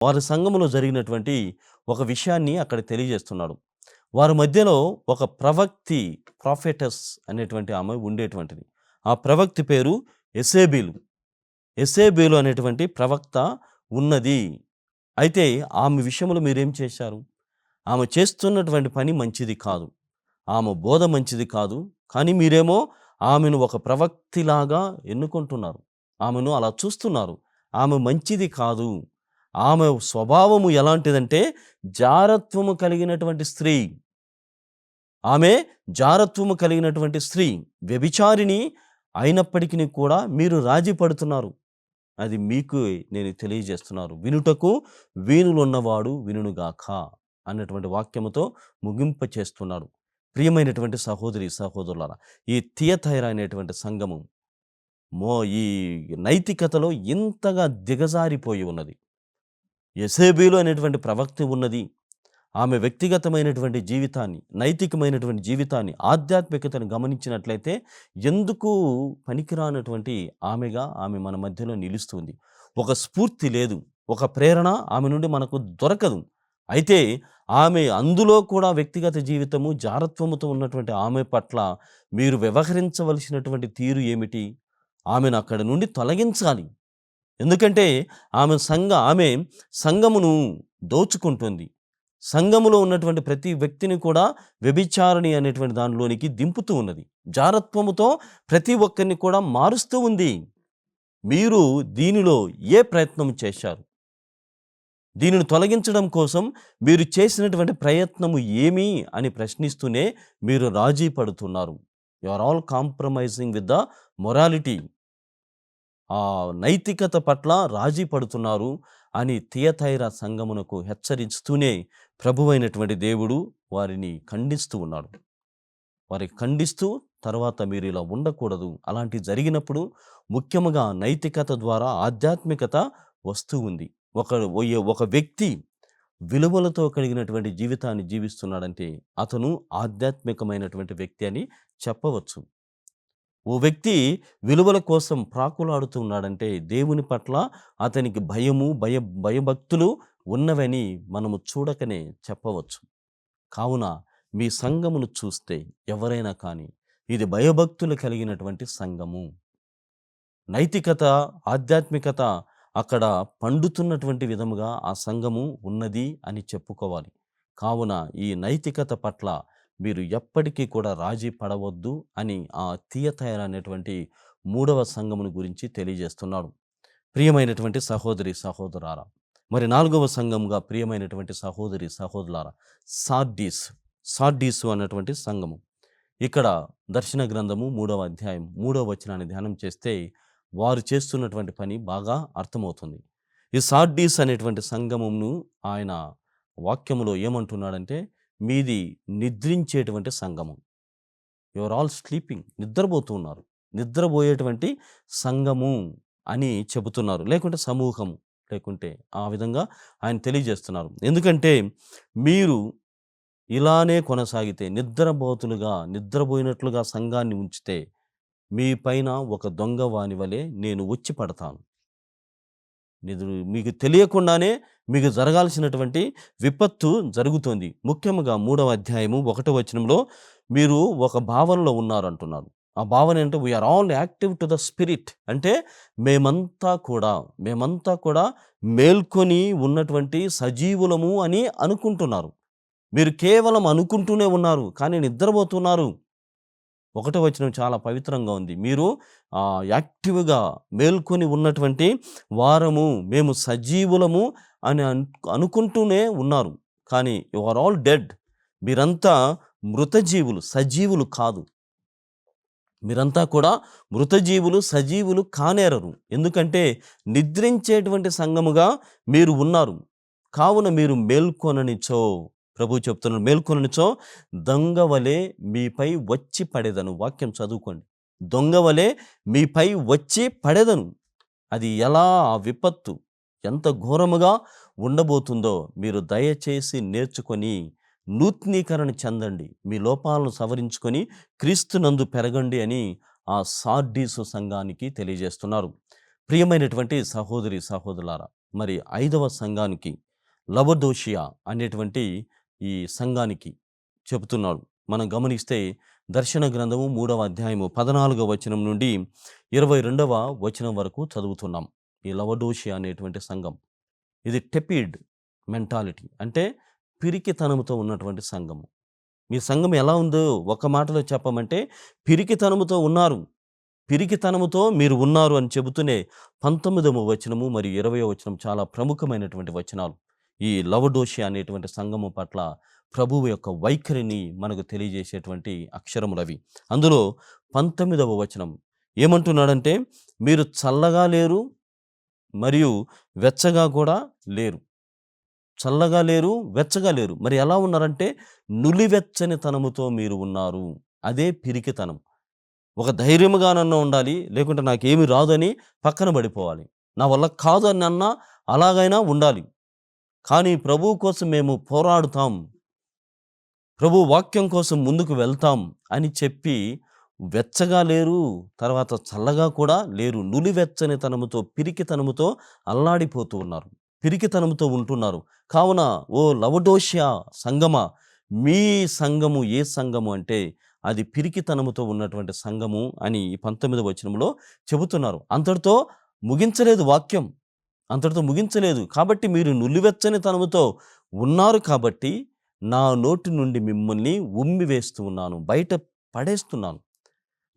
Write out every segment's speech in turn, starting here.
వారి సంఘములో జరిగినటువంటి ఒక విషయాన్ని అక్కడ తెలియజేస్తున్నాడు. వారి మధ్యలో ఒక ప్రాఫెటస్ అనేటువంటి ఆమె ఉండేటువంటిది. ఆ ప్రవక్తి పేరు యెజెబెలు. యెజెబెలు అనేటువంటి ప్రవక్త ఉన్నది. అయితే ఆమె విషయంలో మీరేం చేశారు? ఆమె చేస్తున్నటువంటి పని మంచిది కాదు. ఆమె బోధ మంచిది కాదు. కానీ మీరేమో ఆమెను ఒక ప్రవక్తిలాగా ఎన్నుకుంటున్నారు. ఆమెను అలా చూస్తున్నారు. ఆమె మంచిది కాదు. ఆమె స్వభావము ఎలాంటిదంటే జారత్వము కలిగినటువంటి స్త్రీ. ఆమె జారత్వము కలిగినటువంటి స్త్రీ. వ్యభిచారిణి అయినప్పటికిని కూడా మీరు రాజీ పడుతున్నారు. అది మీకు నేను తెలియజేస్తున్నాను. వినుటకు వీణులున్నవాడు వినుగాక అన్నటువంటి వాక్యముతో ముగింప చేస్తున్నాడు. ప్రియమైనటువంటి సహోదరి సహోదరులారా, ఈ థియతైరా అనేటువంటి సంఘము ఈ నైతికతలో ఇంతగా దిగజారిపోయి ఉన్నది. యెజెబెలు అనేటువంటి ప్రవక్త ఉన్నది. ఆమె వ్యక్తిగతమైనటువంటి జీవితాన్ని, నైతికమైనటువంటి జీవితాన్ని, ఆధ్యాత్మికతను గమనించినట్లయితే ఎందుకు పనికిరానటువంటి ఆమె మన మధ్యలో నిలుస్తుంది. ఒక స్ఫూర్తి లేదు. ఒక ప్రేరణ ఆమె నుండి మనకు దొరకదు. అయితే ఆమె అందులో కూడా వ్యక్తిగత జీవితము జారత్వముతో ఉన్నటువంటి ఆమె పట్ల మీరు వ్యవహరించవలసినటువంటి తీరు ఏమిటి? ఆమెను అక్కడి నుండి తొలగించాలి. ఎందుకంటే ఆమె సంఘమును దోచుకుంటుంది. సంఘములో ఉన్నటువంటి ప్రతి వ్యక్తిని కూడా వ్యభిచారిణి అనేటువంటి దానిలోనికి దింపుతూ ఉన్నది. జారత్వముతో ప్రతి ఒక్కరిని కూడా మారుస్తూ ఉంది. మీరు దీనిలో ఏ ప్రయత్నం చేశారు? దీనిని తొలగించడం కోసం మీరు చేసినటువంటి ప్రయత్నము ఏమి అని ప్రశ్నిస్తూనే మీరు రాజీ పడుతున్నారు. You are all compromising with the morality. ఆ నైతికత పట్ల రాజీ పడుతున్నారు అని థియతైరా సంఘమునకు హెచ్చరిస్తూనే ప్రభువైనటువంటి దేవుడు వారిని ఖండిస్తూ ఉన్నాడు. వారికి ఖండిస్తూ తర్వాత మీరు ఇలా ఉండకూడదు. అలాంటి జరిగినప్పుడు ముఖ్యముగా నైతికత ద్వారా ఆధ్యాత్మికత వస్తూ ఉంది. ఒక వ్యక్తి విలువలతో కలిగినటువంటి జీవితాన్ని జీవిస్తున్నాడంటే అతను ఆధ్యాత్మికమైనటువంటి వ్యక్తి అని చెప్పవచ్చు. ఓ వ్యక్తి విలువల కోసం ప్రాకులాడుతూ ఉన్నాడంటే దేవుని పట్ల అతనికి భయభక్తులు ఉన్నవని మనము చూడకనే చెప్పవచ్చు. కావున మీ సంఘమును చూస్తే ఎవరైనా కానీ ఇది భయభక్తులు కలిగినటువంటి సంఘము, నైతికత, ఆధ్యాత్మికత అక్కడ పండుతున్నటువంటి విధముగా ఆ సంఘము ఉన్నది అని చెప్పుకోవాలి. కావున ఈ నైతికత పట్ల మీరు ఎప్పటికీ కూడా రాజీ పడవద్దు అని ఆ థియతైరా అనేటువంటి 3వ సంఘమును గురించి తెలియజేస్తున్నాడు. ప్రియమైనటువంటి సహోదరి సహోదరారా, మరి 4వ సంఘముగా ప్రియమైనటువంటి సహోదరి సహోదరులారా, సార్డీసు అన్నటువంటి సంఘము. ఇక్కడ దర్శన గ్రంథము 3వ అధ్యాయం 3వ వచనాన్ని ధ్యానం చేస్తే వారు చేస్తున్నటువంటి పని బాగా అర్థమవుతుంది. ఈ సార్డీస్ అనేటువంటి సంఘమును ఆయన వాక్యములో ఏమంటున్నాడంటే, మీది నిద్రించేటువంటి సంఘము. యు ఆర్ ఆల్ స్లీపింగ్, నిద్రపోతున్నారు. నిద్రపోయేటువంటి సంఘము అని చెబుతున్నారు. లేకుంటే సమూహము, లేకుంటే ఆ విధంగా ఆయన తెలియజేస్తున్నారు. ఎందుకంటే మీరు ఇలానే కొనసాగితే నిద్రపోయినట్లుగా సంఘాన్ని ఉంచితే మీ పైన ఒక దొంగ వాని వలె నేను వచ్చి పడతాను. మీకు తెలియకుండానే మీకు జరగాల్సినటువంటి విపత్తు జరుగుతుంది. ముఖ్యంగా 3వ అధ్యాయము 1వ వచనంలో మీరు ఒక భావనలో ఉన్నారంటున్నారు. ఆ భావన అంటే we are all active to the spirit. అంటే మేమంతా కూడా మేల్కొని ఉన్నటువంటి సజీవులము అని అనుకుంటున్నారు. మీరు కేవలం అనుకుంటూనే ఉన్నారు, కానీ నిద్రపోతున్నారు. 1వ వచనం చాలా పవిత్రంగా ఉంది. మీరు యాక్టివ్గా మేల్కొని ఉన్నటువంటి వారము, మేము సజీవులము అని అనుకుంటూనే ఉన్నారు. కానీ యు ఆర్ ఆల్ డెడ్. మీరంతా మృతజీవులు, సజీవులు కాదు. మీరంతా కూడా మృతజీవులు, సజీవులు కానేరరు. ఎందుకంటే నిద్రించేటువంటి సంఘముగా మీరు ఉన్నారు. కావున మీరు మేల్కొననిచో, ప్రభు చెప్తున్నాడు, మేల్కొననిచో దొంగవలే మీపై వచ్చి పడేదను. వాక్యం చదువుకోండి. దొంగవలే మీపై వచ్చి పడేదను. అది ఎలా, ఆ విపత్తు ఎంత ఘోరముగా ఉండబోతుందో మీరు దయచేసి నేర్చుకొని నూతనీకరణ చెందండి, మీ లోపాలను సవరించుకొని క్రీస్తునందు పెరగండి అని ఆ సార్డీసు సంఘానికి తెలియజేస్తున్నారు. ప్రియమైనటువంటి సహోదరి సహోదరులారా, మరి 5వ సంఘానికి లవదోషియా అనేటువంటి ఈ సంఘానికి చెబుతున్నాడు. మనం గమనిస్తే దర్శన గ్రంథము 3వ అధ్యాయము 14వ వచనం నుండి 22వ వచనం వరకు చదువుతున్నాం. ఈ లవదోషియా అనేటువంటి సంఘం ఇది టెపిడ్ మెంటాలిటీ, అంటే పిరికితనముతో ఉన్నటువంటి సంఘము. మీ సంఘం ఎలా ఉందో ఒక మాటలో చెప్పమంటే పిరికితనముతో ఉన్నారు, పిరికితనముతో మీరు ఉన్నారు అని చెబుతూనే 19వ వచనము మరియు 20వ వచనం చాలా ప్రముఖమైనటువంటి వచనాలు. ఈ లవదోషియా అనేటువంటి సంఘము పట్ల ప్రభువు యొక్క వైఖరిని మనకు తెలియజేసేటువంటి అక్షరములవి. అందులో 19వ వచనం ఏమంటున్నాడంటే, మీరు చల్లగా లేరు మరియు వెచ్చగా కూడా లేరు. చల్లగా లేరు, వెచ్చగా లేరు. మరి ఎలా ఉన్నారంటే నులివెచ్చని తనముతో మీరు ఉన్నారు. అదే పిరికితనం. ఒక ధైర్యముగానన్నా ఉండాలి, లేకుంటే నాకేమి రాదని పక్కన పడిపోవాలి. నా వల్ల కాదు అని అన్నా అలాగైనా ఉండాలి. కానీ ప్రభువు కోసం మేము పోరాడుతాం, ప్రభు వాక్యం కోసం ముందుకు వెళ్తాం అని చెప్పి వెచ్చగా లేరు, తర్వాత చల్లగా కూడా లేరు. నులివెచ్చని తనముతో పిరికితనముతో అల్లాడిపోతూ ఉన్నారు, పిరికితనముతో ఉంటున్నారు. కావున ఓ లవదోషియా సంఘమా, మీ సంఘము ఏ సంఘము అంటే అది పిరికితనముతో ఉన్నటువంటి సంఘము అని 19వ వచనంలో చెబుతున్నారు. అంతటితో ముగించలేదు వాక్యం, అంతటితో ముగించలేదు. కాబట్టి మీరు నులివెచ్చని తనముతో ఉన్నారు కాబట్టి నా నోటి నుండి మిమ్మల్ని ఉమ్మి వేస్తూ ఉన్నాను, బయట పడేస్తున్నాను.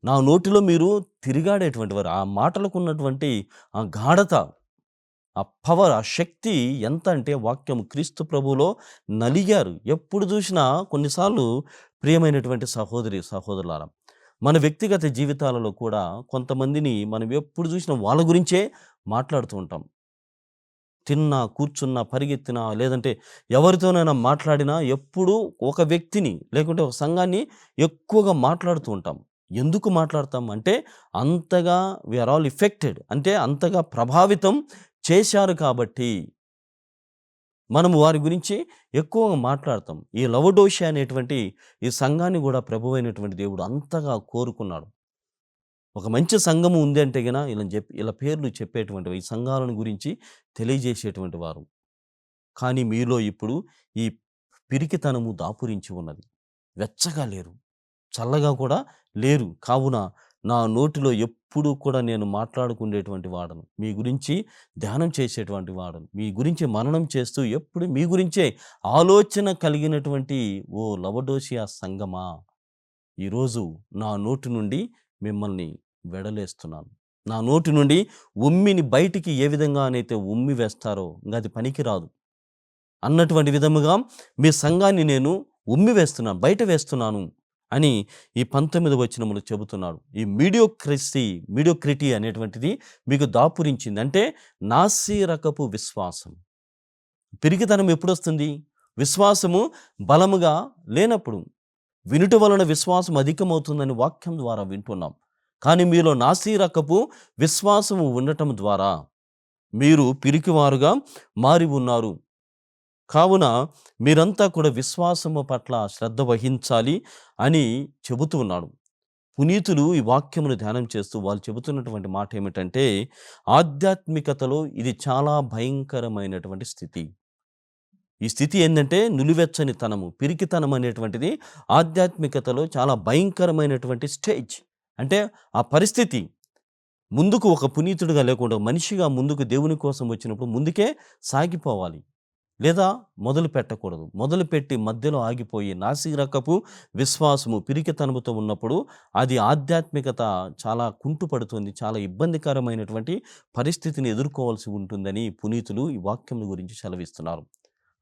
నా నోటిలో మీరు తిరిగాడేటువంటి వారు. ఆ మాటలకు ఉన్నటువంటి ఆ గాఢత, ఆ పవర్, ఆ శక్తి ఎంత అంటే వాక్యం క్రీస్తు ప్రభువులో నలిగారు. ఎప్పుడు చూసినా కొన్నిసార్లు ప్రియమైనటువంటి సహోదరి సహోదరులారా, మన వ్యక్తిగత జీవితాలలో కూడా కొంతమందిని మనం ఎప్పుడు చూసినా వాళ్ళ గురించే మాట్లాడుతూ ఉంటాం. తిన్నా, కూర్చున్నా, పరిగెత్తినా, లేదంటే ఎవరితోనైనా మాట్లాడినా ఎప్పుడూ ఒక వ్యక్తిని లేకుంటే ఒక సంఘాన్ని ఎక్కువగా మాట్లాడుతూ ఉంటాం. ఎందుకు మాట్లాడతాం అంటే అంతగా వీఆర్ ఆల్ ఎఫెక్టెడ్, అంటే అంతగా ప్రభావితం చేశారు కాబట్టి మనము వారి గురించి ఎక్కువగా మాట్లాడతాం. ఈ లవదోషియా అనేటువంటి ఈ సంఘాన్ని కూడా ప్రభువైనటువంటి దేవుడు అంతగా కోరుకున్నాడు. ఒక మంచి సంఘము ఉంది అంటే గన ఇలా పేర్లు చెప్పేటువంటి ఈ సంఘాలను గురించి తెలియజేసేటువంటి వారు. కానీ మీలో ఇప్పుడు ఈ పిరికితనము దాపురించి ఉన్నది. వెచ్చగా లేరు, చల్లగా కూడా లేరు. కావున నా నోటిలో ఎప్పుడూ కూడా నేను మాట్లాడుకునేటువంటి వాడను, మీ గురించి ధ్యానం చేసేటువంటి వాడను, మీ గురించి మననం చేస్తూ ఎప్పుడు మీ గురించే ఆలోచన కలిగినటువంటి ఓ లవదోషియా సంఘమా, ఈరోజు నా నోటి నుండి మిమ్మల్ని వెడలేస్తున్నాను. నా నోటి నుండి ఉమ్మిని బయటికి ఏ విధంగా అయితే ఉమ్మి వేస్తారో ఇంకా అది పనికిరాదు అన్నటువంటి విధముగా మీ సంఘాన్ని నేను ఉమ్మి వేస్తున్నాను, బయట వేస్తున్నాను అని ఈ 19వ వచనములో చెబుతున్నాడు. ఈ మీడియోక్రిటీ అనేటువంటిది మీకు దాపురించింది. అంటే నాసిరకపు విశ్వాసం. పిరికితనం ఎప్పుడు వస్తుంది? విశ్వాసము బలముగా లేనప్పుడు. వినుట వలన విశ్వాసం అధికమవుతుందని వాక్యం ద్వారా వింటున్నాం. కానీ మీలో నాసిరకపు విశ్వాసము ఉండటం ద్వారా మీరు పిరికివారుగా మారి ఉన్నారు. కావున మీరంతా కూడా విశ్వాసము పట్ల శ్రద్ధ వహించాలి అని చెబుతూ ఉన్నాడు. పునీతులు ఈ వాక్యమును ధ్యానం చేస్తూ వాళ్ళు చెబుతున్నటువంటి మాట ఏమిటంటే, ఆధ్యాత్మికతలో ఇది చాలా భయంకరమైనటువంటి స్థితి. ఈ స్థితి ఏంటంటే నులివెచ్చని తనము, పిరికితనం అనేటువంటిది ఆధ్యాత్మికతలో చాలా భయంకరమైనటువంటి స్టేజ్. అంటే ఆ పరిస్థితి ముందుకు ఒక పునీతుడిగా లేకుండా మనిషిగా ముందుకు దేవుని కోసం వచ్చినప్పుడు ముందుకే సాగిపోవాలి, లేదా మొదలు పెట్టకూడదు. మొదలుపెట్టి మధ్యలో ఆగిపోయి నాసిరకపు విశ్వాసము, పిరికితనముతో ఉన్నప్పుడు అది ఆధ్యాత్మికత చాలా కుంటుపడుతుంది, చాలా ఇబ్బందికరమైనటువంటి పరిస్థితిని ఎదుర్కోవాల్సి ఉంటుందని పునీతులు ఈ వాక్యం గురించి సెలవిస్తున్నారు.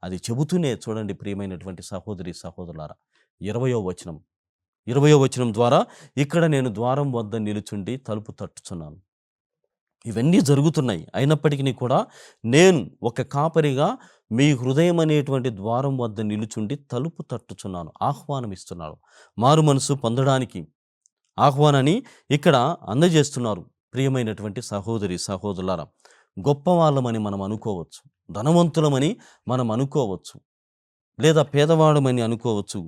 అది చెబుతూనే చూడండి ప్రియమైనటువంటి సహోదరి సహోదరులారా, 20వ వచనం ద్వారా ఇక్కడ నేను ద్వారం వద్ద నిలుచుండి తలుపు తట్టుచున్నాను. ఇవన్నీ జరుగుతున్నాయి. అయినప్పటికీ కూడా నేను ఒక కాపరిగా మీ హృదయం అనేటువంటి ద్వారం వద్ద నిలుచుండి తలుపు తట్టుచున్నాను. ఆహ్వానం ఇస్తున్నాడు. మారు మనసు పొందడానికి ఆహ్వానాన్ని ఇక్కడ అందజేస్తున్నారు. ప్రియమైనటువంటి సహోదరి సహోదరులారా, గొప్పవాళ్ళమని మనం అనుకోవచ్చు, ధనవంతులమని మనం అనుకోవచ్చు, లేదా పేదవాడమని అనుకోవచ్చు.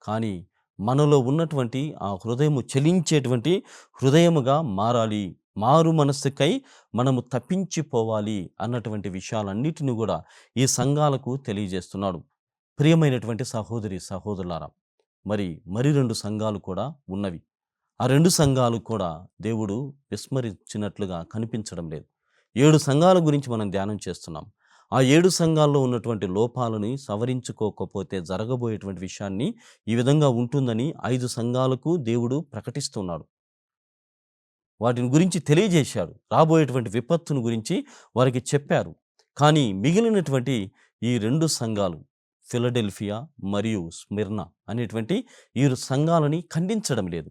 కానీ మనలో ఉన్నటువంటి ఆ హృదయము చలించేటువంటి హృదయముగా మారాలి. మారు మనస్సుకై మనము తప్పించిపోవాలి అన్నటువంటి విషయాలన్నిటిని కూడా ఈ సంఘాలకు తెలియజేస్తున్నాడు. ప్రియమైనటువంటి సహోదరి సహోదరులారా, మరి 2 సంఘాలు కూడా ఉన్నవి. ఆ 2 సంఘాలు కూడా దేవుడు విస్మరించినట్లుగా కనిపించడం లేదు. 7 సంఘాల గురించి మనం ధ్యానం చేస్తున్నాం. ఆ 7 సంఘాల్లో ఉన్నటువంటి లోపాలని సవరించుకోకపోతే జరగబోయేటువంటి విషయాన్ని ఈ విధంగా ఉంటుందని 5 సంఘాలకు దేవుడు ప్రకటిస్తున్నాడు. వాటిని గురించి తెలియజేశాడు. రాబోయేటువంటి విపత్తును గురించి వారికి చెప్పారు. కానీ మిగిలినటువంటి ఈ 2 సంఘాలు ఫిలడెల్ఫియా మరియు స్మిర్నా అనేటువంటి ఈ సంఘాలని ఖండించడం లేదు.